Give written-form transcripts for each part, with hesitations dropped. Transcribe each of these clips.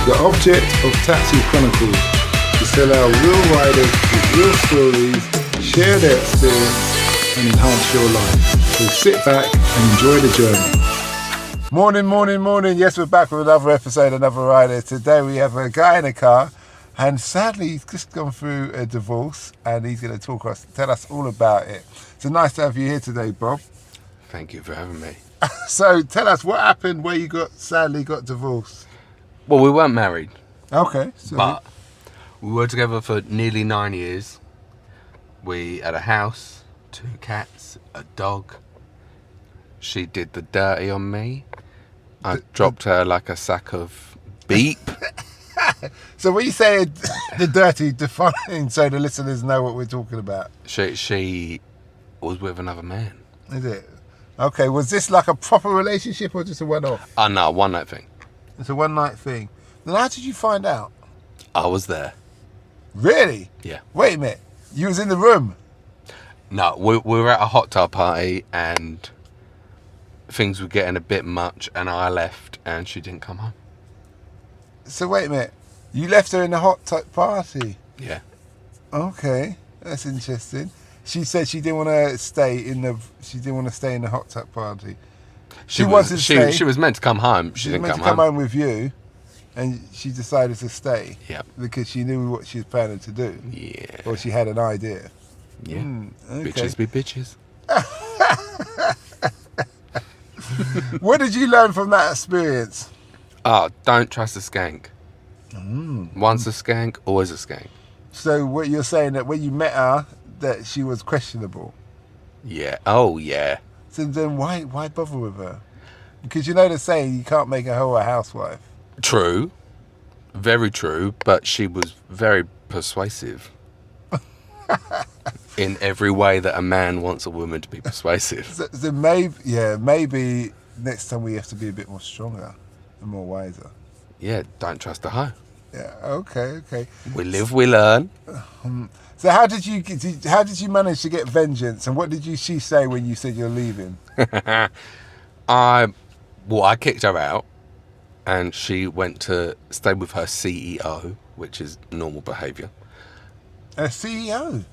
The object of Taxi Chronicles is to allow real riders with real stories, share their experience and enhance your life. So sit back and enjoy the journey. Morning. Yes, we're back with another episode, another rider. Today we have a guy in a car and sadly he's just gone through a divorce and he's going to tell us all about it. So nice to have you here today, Bob. Thank you for having me. So tell us what happened where you sadly got divorced. Well, we weren't married. Okay. But we were together for nearly 9 years. We had a house, 2 cats, a dog. She did the dirty on me. I dropped her like a sack of beep. So when you say the dirty, define so the listeners know what we're talking about. She was with another man. Is it? Okay, was this like a proper relationship or just a one-off? No, one night thing. It's a one-night thing. Then how did you find out? I was there. Really? Yeah. Wait a minute. You was in the room? No, we were at a hot tub party and things were getting a bit much and I left and she didn't come home. So wait a minute. You left her in the hot tub party? Yeah. Okay, that's interesting. She said she didn't want to stay in the hot tub party. She wanted to stay. She was meant to come home. She was meant to come home with you, and she decided to stay. Yeah. Because she knew what she was planning to do. Yeah. Or she had an idea. Yeah. Okay. Bitches be bitches. What did you learn from that experience? Don't trust a skank. Once a skank, always a skank. So what you're saying that when you met her, that she was questionable. Yeah. Oh, yeah. So then why bother with her? Because you know the saying, you can't make a hoe a housewife. True. Very true. But she was very persuasive. In every way that a man wants a woman to be persuasive. So maybe next time we have to be a bit more stronger and more wiser. Yeah, don't trust a hoe. Yeah, okay. We live, we learn. So how did you manage to get vengeance, and what did she say when you said you're leaving? I kicked her out, and she went to stay with her CEO, which is normal behaviour. A CEO?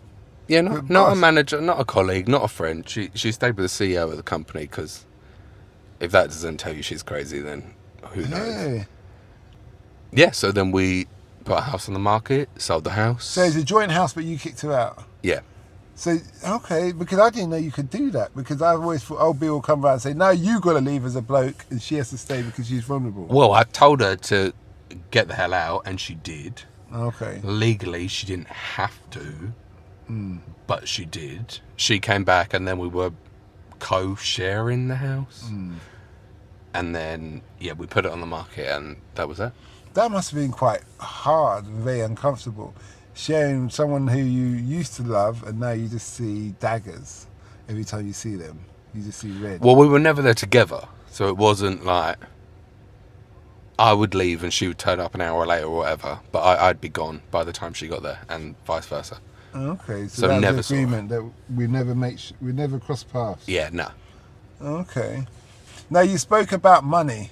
Yeah, not a manager, not a colleague, not a friend. She stayed with the CEO of the company because if that doesn't tell you she's crazy, then who knows? Yeah, so then we put a house on the market, sold the house. So it's a joint house, but you kicked her out? Yeah. So, okay, because I didn't know you could do that, because I always thought old Bill will come around and say, no, you got to leave as a bloke, and she has to stay because she's vulnerable. Well, I told her to get the hell out, and she did. Okay. Legally, she didn't have to, but she did. She came back, and then we were co-sharing the house. And then, we put it on the market, and that was it. That must have been quite hard and very uncomfortable. Sharing someone who you used to love and now you just see daggers every time you see them. You just see red. Well, we were never there together. So it wasn't like I would leave and she would turn up an hour later or whatever. But I'd be gone by the time she got there and vice versa. Okay. So that never was the agreement that we never cross paths. Yeah, no. Okay. Now you spoke about money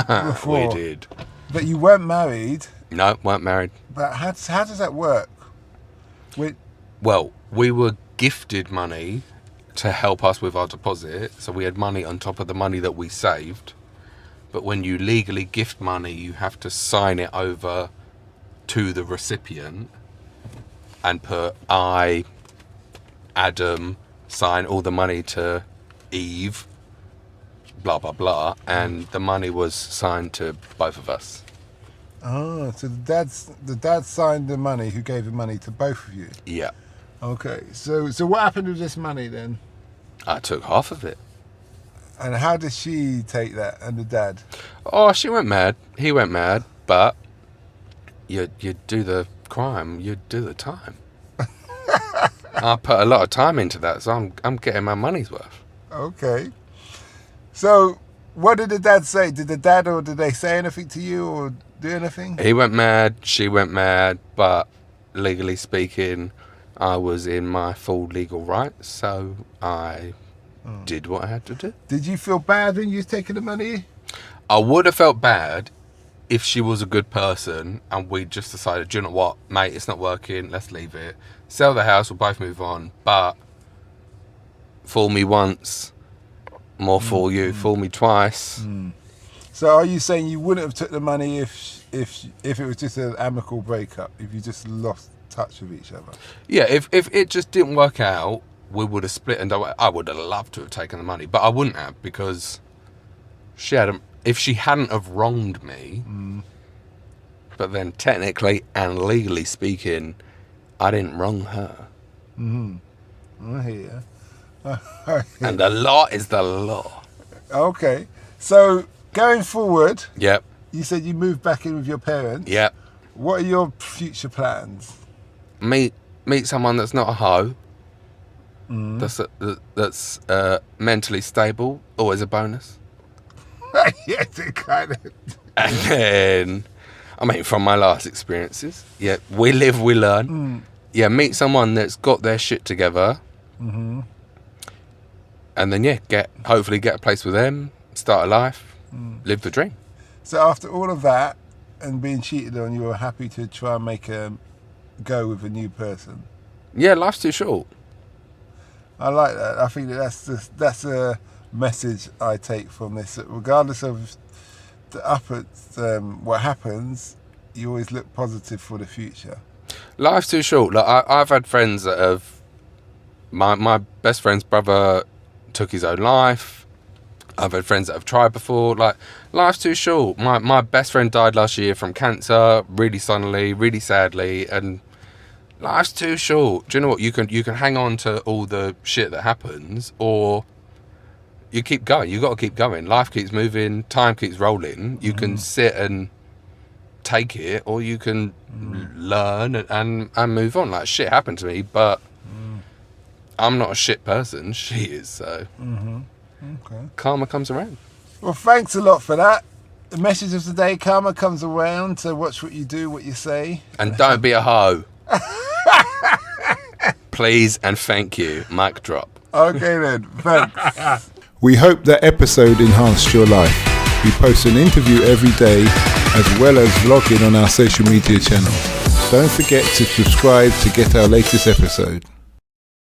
before. We did. But you weren't married. No, weren't married. But how does that work? Well, we were gifted money to help us with our deposit. So we had money on top of the money that we saved. But when you legally gift money, you have to sign it over to the recipient and put I, Adam, sign all the money to Eve, blah, blah, blah. And the money was signed to both of us. Oh, so the dad signed the money who gave the money to both of you? Yeah. Okay, so what happened with this money then? I took half of it. And how did she take that, and the dad? Oh, she went mad. He went mad. But you do the crime, you do the time. I put a lot of time into that, so I'm getting my money's worth. Okay. So what did the dad say? Did they say anything to you or do anything? He went mad, she went mad, but legally speaking, I was in my full legal rights, so I did what I had to do. Did you feel bad when you was taking the money? I would have felt bad if she was a good person and we just decided, do you know what, mate, it's not working, let's leave it. Sell the house, we'll both move on. But fool me once, more fool you. Fool me twice. So are you saying you wouldn't have took the money if it was just an amicable breakup, if you just lost touch with each other? Yeah, if it just didn't work out, we would have split, and I would have loved to have taken the money, but I wouldn't have, because if she hadn't have wronged me, but then technically and legally speaking, I didn't wrong her. I hear. And the law is the law. Okay, so going forward, Yep. you said you moved back in with your parents. Yep. What are your future plans? Meet someone that's not a hoe. That's mentally stable. Always a bonus. Yes, it kind of. And then, I mean, from my last experiences, yeah, we live, we learn. Yeah, meet someone that's got their shit together. And then, yeah, hopefully get a place with them, start a life, live the dream. So after all of that and being cheated on, you were happy to try and make a go with a new person? Yeah, life's too short. I like that. I think that's a message I take from this. Regardless of what happens, you always look positive for the future. Life's too short. Like I've had friends that have. My best friend's brother took his own life. I've had friends that have tried before. Like, life's too short. My best friend died last year from cancer, really suddenly, really sadly, and life's too short. Do you know what? You can hang on to all the shit that happens, or you keep going. You got to keep going. Life keeps moving. Time keeps rolling. You can sit and take it, or you can learn and move on. Like, shit happened to me, but I'm not a shit person. She is, so. Okay. Karma comes around. Well, thanks a lot for that. The message of the day: karma comes around. So watch what you do, what you say, and don't be a hoe. Please and thank you. Mic drop. Okay then. Thanks. We hope that episode enhanced your life. We post an interview every day as well as vlogging on our social media channels. Don't forget to subscribe to get our latest episode.